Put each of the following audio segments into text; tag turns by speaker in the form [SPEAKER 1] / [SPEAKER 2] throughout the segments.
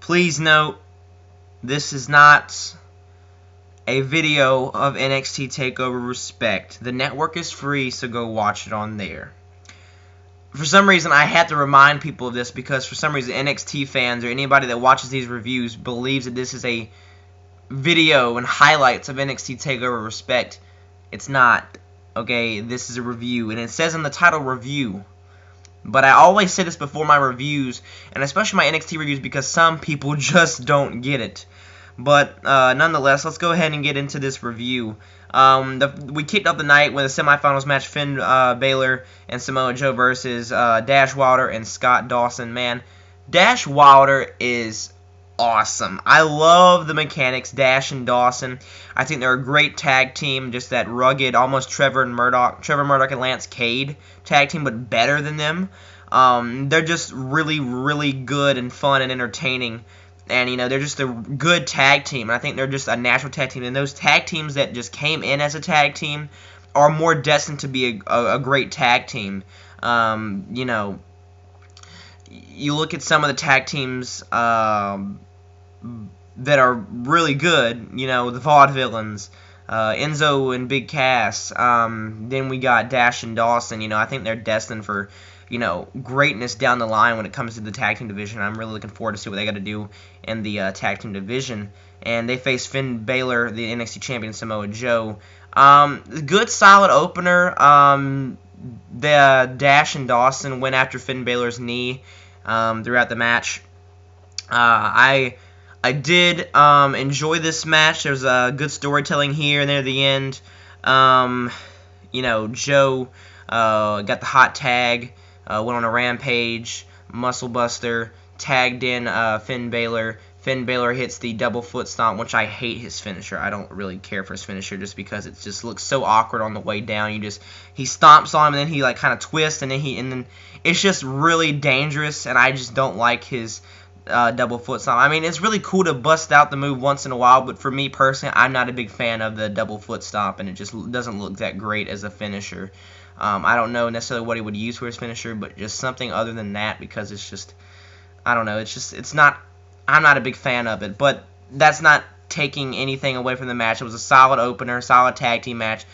[SPEAKER 1] Please note, this is not a video of NXT Takeover Respect. The network is free, so go watch it on there. For some reason, I had to remind people of this because for some reason NXT fans or anybody that watches these reviews believes that this is a video and highlights of NXT Takeover Respect. It's not. Okay, this is a review, and it says in the title review. But I always say this before my reviews, and especially my NXT reviews, because some people just don't get it. But nonetheless, let's go ahead and get into this review. We kicked off the night with a semifinals match: Finn Balor and Samoa Joe versus Dash Wilder and Scott Dawson. Man, Dash Wilder is awesome. I love the mechanics, Dash and Dawson. I think they're a great tag team, just that rugged, almost Trevor Murdoch and Lance Cade tag team, but better than them. They're just really, really good and fun and entertaining. And, you know, they're just a good tag team. And I think they're just a natural tag team. And those tag teams that just came in as a tag team are more destined to be a great tag team. You know, you look at some of the tag teams that are really good, you know, the Vaudevillains, Enzo and Big Cass. Then we got Dash and Dawson. You know, I think they're destined for, you know, greatness down the line when it comes to the tag team division. I'm really looking forward to see what they got to do in the tag team division. And they face Finn Balor, the NXT champion, Samoa Joe. Good, solid opener. The Dash and Dawson went after Finn Balor's knee throughout the match. I did enjoy this match. There's good storytelling here and there at the end. You know, Joe got the hot tag, went on a rampage, muscle buster, tagged in Finn Balor. Finn Balor hits the double foot stomp, which I hate his finisher. I don't really care for his finisher just because it just looks so awkward on the way down. He stomps on him and then he like kind of twists and then it's just really dangerous, and I just don't like his double foot stomp. I mean, it's really cool to bust out the move once in a while, but for me personally, I'm not a big fan of the double foot stomp, and it just doesn't look that great as a finisher. I don't know necessarily what he would use for his finisher, but just something other than that, because it's just, I don't know, I'm not a big fan of it, but that's not taking anything away from the match. It was a solid opener, solid tag team match.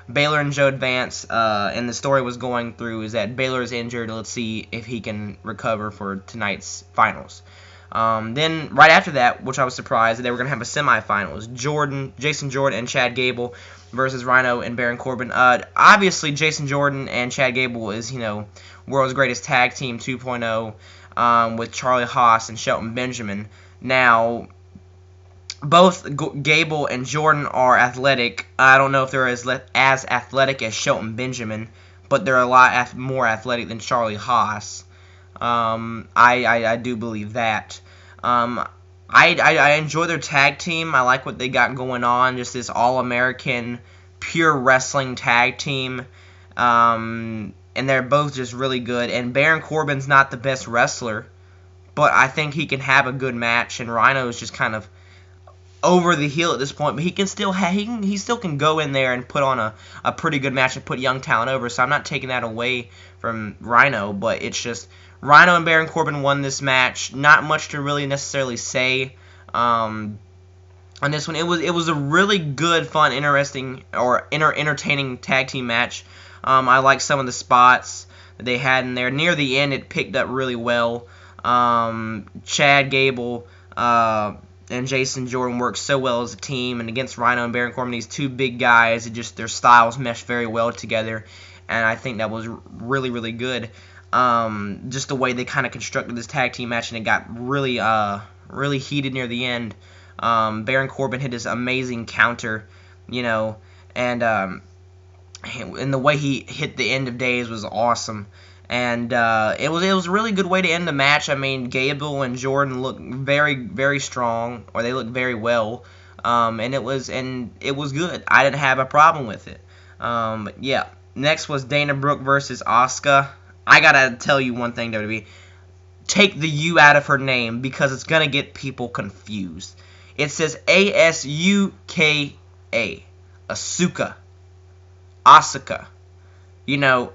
[SPEAKER 1] Balor and Joe advance, and the story was going through is that Balor is injured. Let's see if he can recover for tonight's finals. Then right after that, which I was surprised, they were going to have a semifinals. Jason Jordan and Chad Gable versus Rhyno and Baron Corbin. Obviously, Jason Jordan and Chad Gable is, you know, world's greatest tag team 2.0 with Charlie Haas and Shelton Benjamin. Now, both Gable and Jordan are athletic. I don't know if they're as athletic as Shelton Benjamin, but they're a lot more athletic than Charlie Haas. I do believe that. I enjoy their tag team. I like what they got going on. Just this all-American, pure wrestling tag team. And they're both just really good. And Baron Corbin's not the best wrestler, but I think he can have a good match. And Rhyno is just kind of over the hill at this point, but he can still he still can go in there and put on a pretty good match and put young talent over. So I'm not taking that away from Rhyno, but it's just Rhyno and Baron Corbin won this match. Not much to really necessarily say on this one. It was a really good, fun, interesting, or entertaining tag team match. I like some of the spots that they had in there. Near the end, it picked up really well. Chad Gable and Jason Jordan worked so well as a team, and against Rhyno and Baron Corbin, these two big guys, their styles meshed very well together, and I think that was really, really good. Just the way they kind of constructed this tag team match, and it got really, really heated near the end. Baron Corbin hit his amazing counter, you know, and the way he hit the end of days was awesome. And it was a really good way to end the match. I mean, Gable and Jordan looked very, very strong, or they looked very well, and it was good. I didn't have a problem with it. But yeah, next was Dana Brooke versus Asuka. I gotta tell you one thing, WWE. Take the U out of her name because it's gonna get people confused. It says A-S-U-K-A. Asuka. Asuka. You know,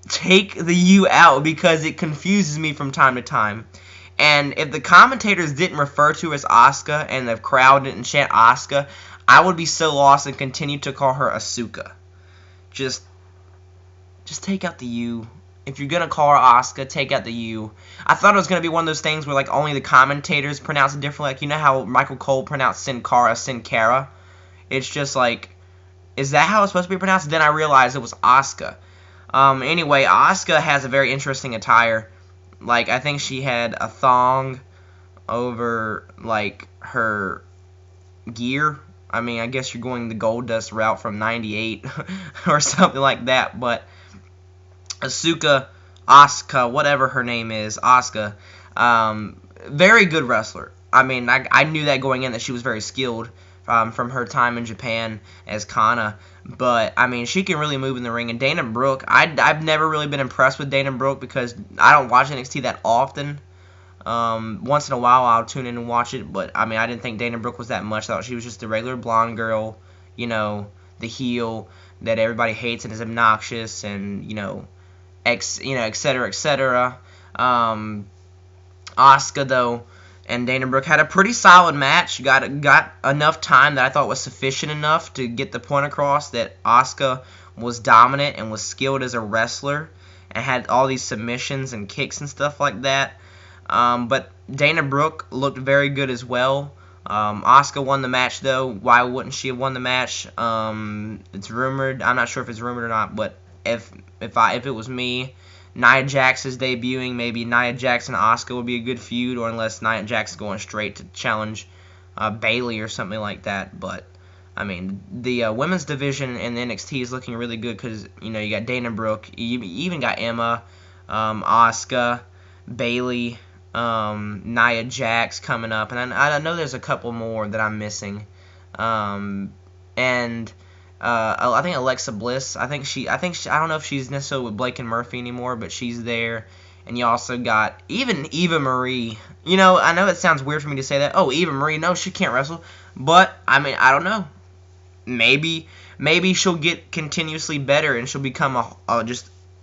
[SPEAKER 1] take the U out because it confuses me from time to time. And if the commentators didn't refer to her as Asuka and the crowd didn't chant Asuka, I would be so lost and continue to call her Asuka. Just take out the U. If you're going to call her Asuka, take out the U. I thought it was going to be one of those things where like only the commentators pronounce it differently. Like, you know how Michael Cole pronounced Sin Cara? It's just like, is that how it's supposed to be pronounced? Then I realized it was Asuka. Anyway, Asuka has a very interesting attire. Like, I think she had a thong over, like, her gear. I mean, I guess you're going the Goldust route from 98 or something like that. But Asuka, whatever her name is, Asuka, very good wrestler. I mean, I knew that going in that she was very skilled from her time in Japan as Kana. But, I mean, she can really move in the ring. And Dana Brooke, I've never really been impressed with Dana Brooke because I don't watch NXT that often. Once in a while, I'll tune in and watch it. But, I mean, I didn't think Dana Brooke was that much. I thought she was just a regular blonde girl, you know, the heel that everybody hates and is obnoxious and, you know, et cetera, et cetera. Asuka, though, and Dana Brooke had a pretty solid match. Got enough time that I thought was sufficient enough to get the point across that Asuka was dominant and was skilled as a wrestler and had all these submissions and kicks and stuff like that. But Dana Brooke looked very good as well. Asuka won the match, though. Why wouldn't she have won the match? It's rumored. I'm not sure if it's rumored or not, but if it was me, Nia Jax is debuting. Maybe Nia Jax and Asuka would be a good feud, or unless Nia Jax is going straight to challenge Bayley or something like that. But I mean, the women's division in the NXT is looking really good because you know you got Dana Brooke, you even got Emma, Asuka, Bayley, Nia Jax coming up, and I know there's a couple more that I'm missing, and. I think Alexa Bliss. I don't know if she's necessarily with Blake and Murphy anymore, but she's there. And you also got even Eva Marie. You know, I know it sounds weird for me to say that. Oh, Eva Marie, no, she can't wrestle. But I mean, I don't know. Maybe she'll get continuously better and she'll become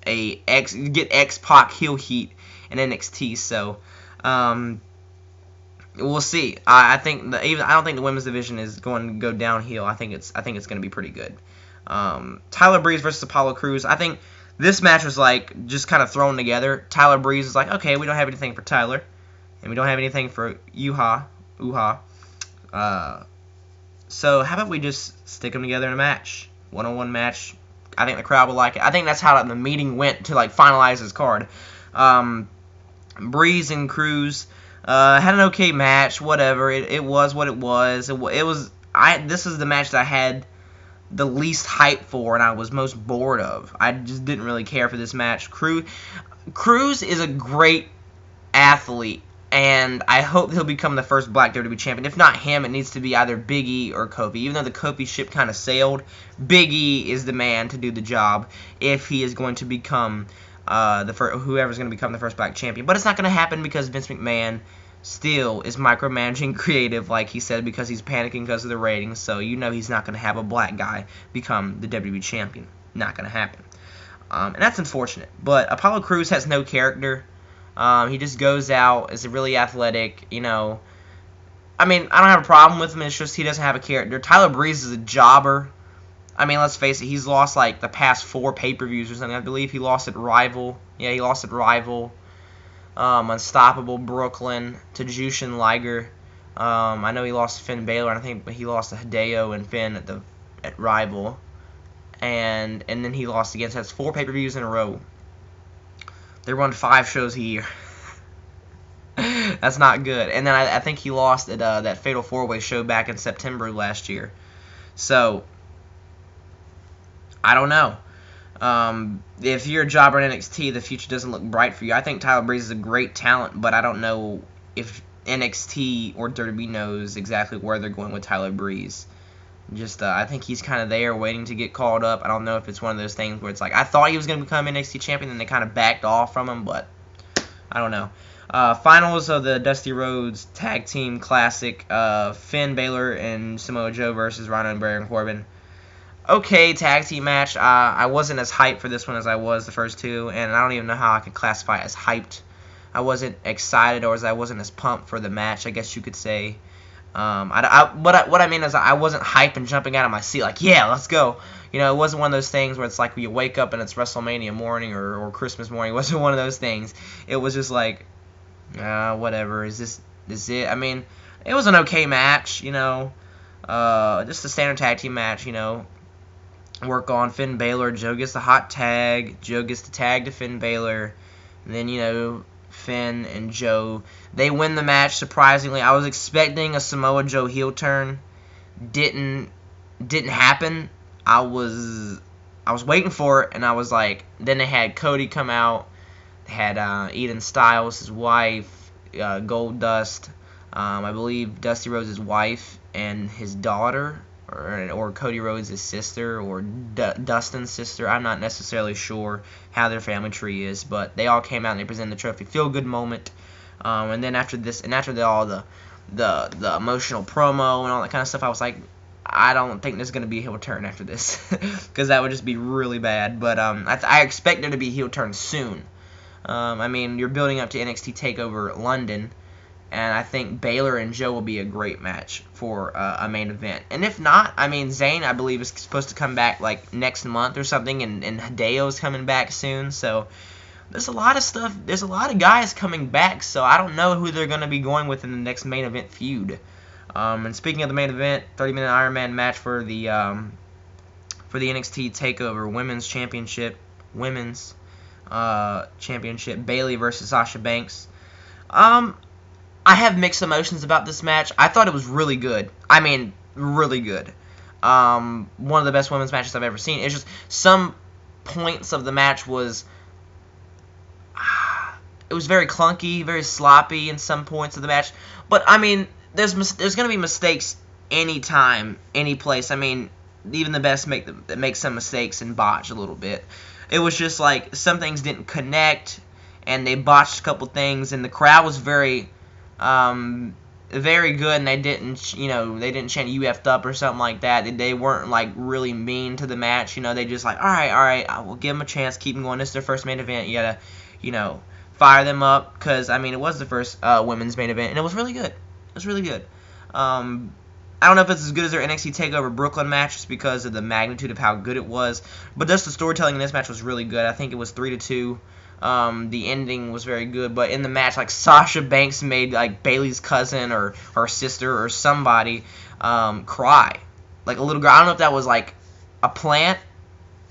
[SPEAKER 1] get X-Pac heel heat in NXT. So, we'll see. I don't think the women's division is going to go downhill. I think it's going to be pretty good. Tyler Breeze versus Apollo Crews. I think this match was like just kind of thrown together. Tyler Breeze is like, okay, we don't have anything for Tyler, and we don't have anything for Uha. So how about we just stick them together in a match, one-on-one match? I think the crowd will like it. I think that's how the meeting went to like finalize his card. Breeze and Crews. Had an okay match, whatever. It was what it was. This is the match that I had the least hype for and I was most bored of. I just didn't really care for this match. Crews is a great athlete, and I hope he'll become the first Black WWE champion. If not him, it needs to be either Big E or Kofi. Even though the Kofi ship kind of sailed, Big E is the man to do the job if he is going to become whoever's going to become the first Black champion. But it's not going to happen because Vince McMahon still is micromanaging creative, like he said, because he's panicking because of the ratings. So you know he's not going to have a black guy become the WWE champion. Not going to happen. And that's unfortunate. But Apollo Crews has no character. He just goes out, is really athletic, you know. I mean, I don't have a problem with him. It's just he doesn't have a character. Tyler Breeze is a jobber. I mean, let's face it, he's lost like the past 4 pay-per-views or something. I believe he lost at Rival. Yeah, he lost at Rival. Unstoppable Brooklyn to Jushin Liger. I know he lost to Finn Balor, and I think he lost to Hideo and Finn at Rival. And then he lost again. So that's 4 pay-per-views in a row. They run 5 shows a year. That's not good. And then I think he lost at that Fatal 4-Way show back in September last year. So I don't know. If you're a jobber in NXT, the future doesn't look bright for you. I think Tyler Breeze is a great talent, but I don't know if NXT or WWE knows exactly where they're going with Tyler Breeze. I think he's kind of there waiting to get called up. I don't know if it's one of those things where it's like, I thought he was going to become NXT champion, and they kind of backed off from him, but I don't know. Finals of the Dusty Rhodes Tag Team Classic. Finn Balor and Samoa Joe versus Rhyno and Baron Corbin. Okay, tag team match. I wasn't as hyped for this one as I was the first 2, and I don't even know how I can classify it as hyped. I wasn't excited, or I wasn't as pumped for the match, I guess you could say. What I mean is I wasn't hyped and jumping out of my seat like, yeah, let's go. You know, it wasn't one of those things where it's like you wake up and it's WrestleMania morning or Christmas morning. It wasn't one of those things. It was just like, whatever. Is it? I mean, it was an okay match, you know. Just a standard tag team match, you know. Work on Finn Balor. Joe gets the hot tag. Joe gets the tag to Finn Balor. And then, you know, Finn and Joe, they win the match, surprisingly. I was expecting a Samoa Joe heel turn. Didn't happen. I was waiting for it, and I was like, then they had Cody come out. They had Eden Styles, his wife, Gold Dust, I believe Dusty Rhodes' wife and his daughter, or Cody Rhodes' sister, or Dustin's sister. I'm not necessarily sure how their family tree is, but they all came out and they presented the trophy. Feel good moment. And then after this, and after all the emotional promo and all that kind of stuff, I was like, I don't think there's gonna be a heel turn after this, because that would just be really bad. But I expect there to be a heel turn soon. I mean, you're building up to NXT Takeover London, and I think Balor and Joe will be a great match for a main event. And if not, I mean, Zayn, I believe, is supposed to come back like next month or something, and Hideo's coming back soon. So there's a lot of stuff. There's a lot of guys coming back. So I don't know who they're gonna be going with in the next main event feud. And speaking of the main event, 30-minute Ironman match for the NXT Takeover Women's Championship. Bayley versus Sasha Banks. I have mixed emotions about this match. I thought it was really good. I mean, really good. One of the best women's matches I've ever seen. It's just some points of the match was it was very clunky, very sloppy in some points of the match. But I mean, there's going to be mistakes anytime, any place. I mean, even the best make some mistakes and botch a little bit. It was just like some things didn't connect, and they botched a couple things, and the crowd was very good, and they didn't chant "you effed up" or something like that. They weren't like really mean to the match. You know, they just like, all right, I will give them a chance, keep them going. This is their first main event. You gotta, fire them up, because I mean, it was the first women's main event, and it was really good. It was really good. I don't know if it's as good as their NXT Takeover Brooklyn match, just because of the magnitude of how good it was. But just the storytelling in this match was really good. I think it was 3-2. The ending was very good. But in the match, like, Sasha Banks made like Bayley's cousin or her sister or somebody cry, like a little girl. I don't know if that was like a plant,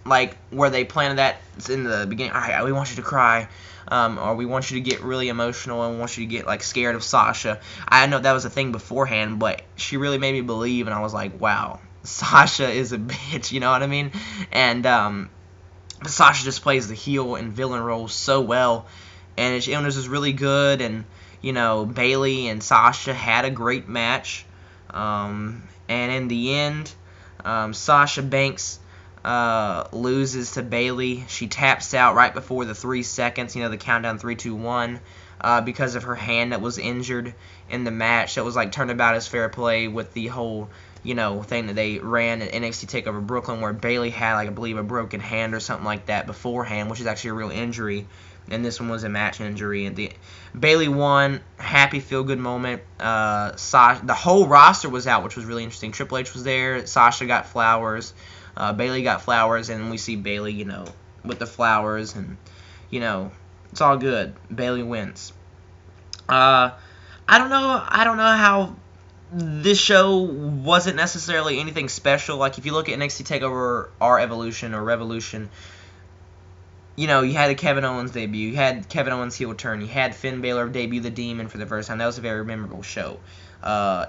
[SPEAKER 1] like where they planted that in the beginning. All right, we want you to cry. Or we want you to get really emotional and want you to get like scared of Sasha. I know that was a thing beforehand, but she really made me believe, and I was like, wow, Sasha is a bitch, you know what I mean? And Sasha just plays the heel and villain role so well, and it was just really good. And Bayley and Sasha had a great match, and in the end, Sasha Banks loses to Bayley. She taps out right before the 3 seconds, the countdown 3, 2, 1, because of her hand that was injured in the match. That was like turnabout as fair play with the whole, thing that they ran at NXT TakeOver Brooklyn, where Bayley had, like, I believe, a broken hand or something like that beforehand, which is actually a real injury. And this one was a match injury. And Bayley won. Happy, feel-good moment. The whole roster was out, which was really interesting. Triple H was there. Sasha got flowers. Bayley got flowers, and we see Bayley, with the flowers, and, it's all good. Bayley wins. I don't know how this show wasn't necessarily anything special. Like, if you look at NXT TakeOver or Evolution or Revolution, you had a Kevin Owens debut. You had Kevin Owens heel turn. You had Finn Balor debut the Demon for the first time. That was a very memorable show.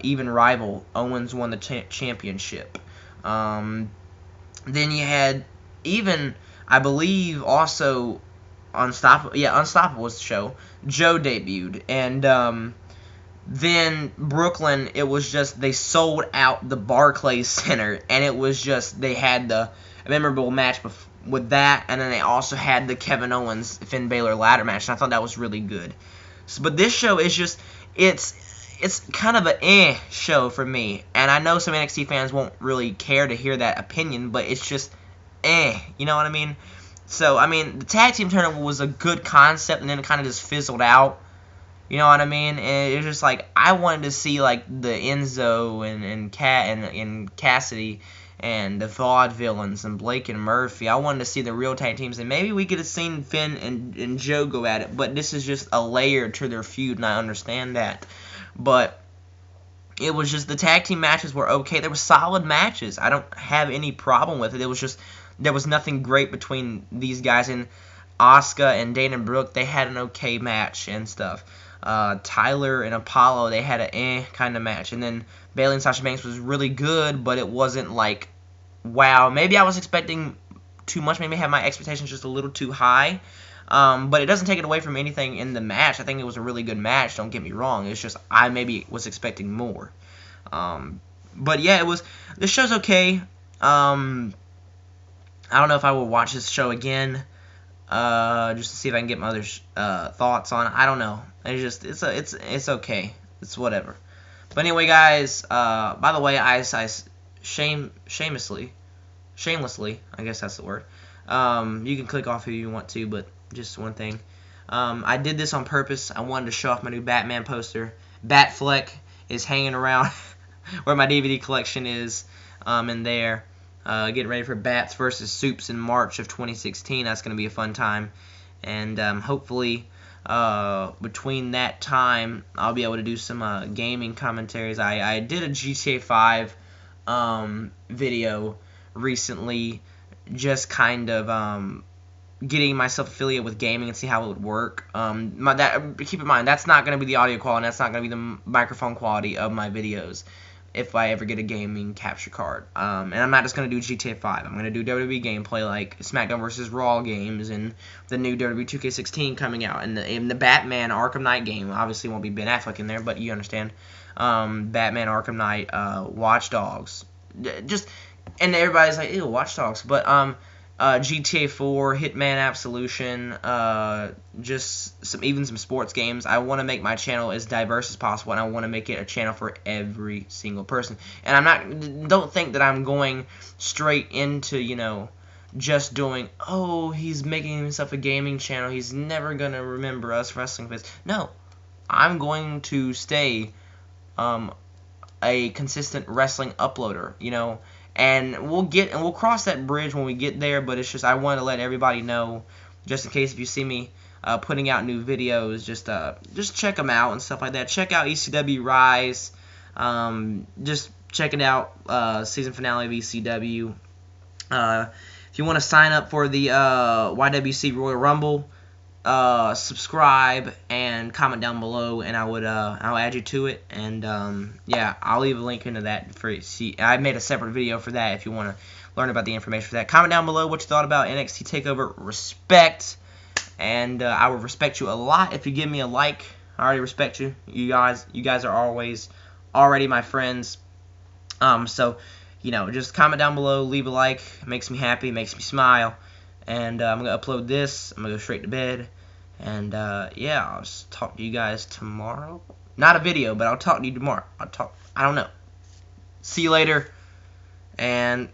[SPEAKER 1] Even rival, Owens won the championship. Then you had I believe, also Unstoppable was the show. Joe debuted, and then Brooklyn, it was just they sold out the Barclays Center, and it was just they had the memorable match with that, and then they also had the Kevin Owens Finn Balor ladder match, and I thought that was really good. But this show is just it's kind of an show for me, and I know some NXT fans won't really care to hear that opinion, but it's just you know what I mean? So, I mean, the tag team tournament was a good concept, and then it kind of just fizzled out. You know what I mean? And it's just like I wanted to see like the Enzo and Cassidy and the Vaudevillains and Blake and Murphy. I wanted to see the real tag teams, and maybe we could have seen Finn and Joe go at it. But this is just a layer to their feud, and I understand that. But it was just the tag team matches were okay. They were solid matches. I don't have any problem with it. It was just there was nothing great between these guys, and Asuka and Dana Brooke, they had an okay match and stuff. Tyler and Apollo, they had an kind of match. And then Bayley and Sasha Banks was really good, but it wasn't like, wow. Maybe I was expecting too much. Maybe I had my expectations just a little too high. But it doesn't take it away from anything in the match. I think it was a really good match, don't get me wrong. It's just I maybe was expecting more. But yeah, this show's okay. I don't know if I will watch this show again. Just to see if I can get my other thoughts on it. I don't know. It's okay. It's whatever. But anyway, guys. By the way, I shamelessly, I guess that's the word. You can click off who you want to, but just one thing. I did this on purpose. I wanted to show off my new Batman poster. Batfleck is hanging around where my DVD collection is. In there. Getting ready for Bats versus Soups in March of 2016. That's going to be a fun time. And hopefully between that time, I'll be able to do some gaming commentaries. I did a GTA 5 video recently, just kind of getting myself affiliated with gaming and see how it would work. Keep in mind, that's not going to be the audio quality. That's not going to be the microphone quality of my videos if I ever get a gaming capture card. And I'm not just going to do GTA 5. I'm going to do WWE gameplay like SmackDown vs. Raw games and the new WWE 2K16 coming out. And the Batman Arkham Knight game. Obviously won't be Ben Affleck in there, but you understand. Batman Arkham Knight, Watch Dogs. And everybody's like, ew, Watch Dogs. But GTA 4, Hitman Absolution, just some sports games. I want to make my channel as diverse as possible, and I want to make it a channel for every single person. And don't think that I'm going straight into, just doing, oh, he's making himself a gaming channel, he's never going to remember us wrestling fans. No, I'm going to stay a consistent wrestling uploader, and we'll cross that bridge when we get there, but it's just I want to let everybody know, just in case if you see me putting out new videos, just check them out and stuff like that. Check out ECW Rise, just checking out season finale of ECW. If you want to sign up for the YWC Royal Rumble, subscribe and comment down below, and I'll add you to it. And yeah, I'll leave a link into that for you. See, I made a separate video for that if you want to learn about the information for that. Comment down below what you thought about NXT Takeover. Respect, and I will respect you a lot if you give me a like. I already respect you. You guys are already my friends. So just comment down below, leave a like. It makes me happy, makes me smile. And I'm going to upload this. I'm going to go straight to bed. And, yeah, I'll just talk to you guys tomorrow. Not a video, but I'll talk to you tomorrow. I don't know. See you later. And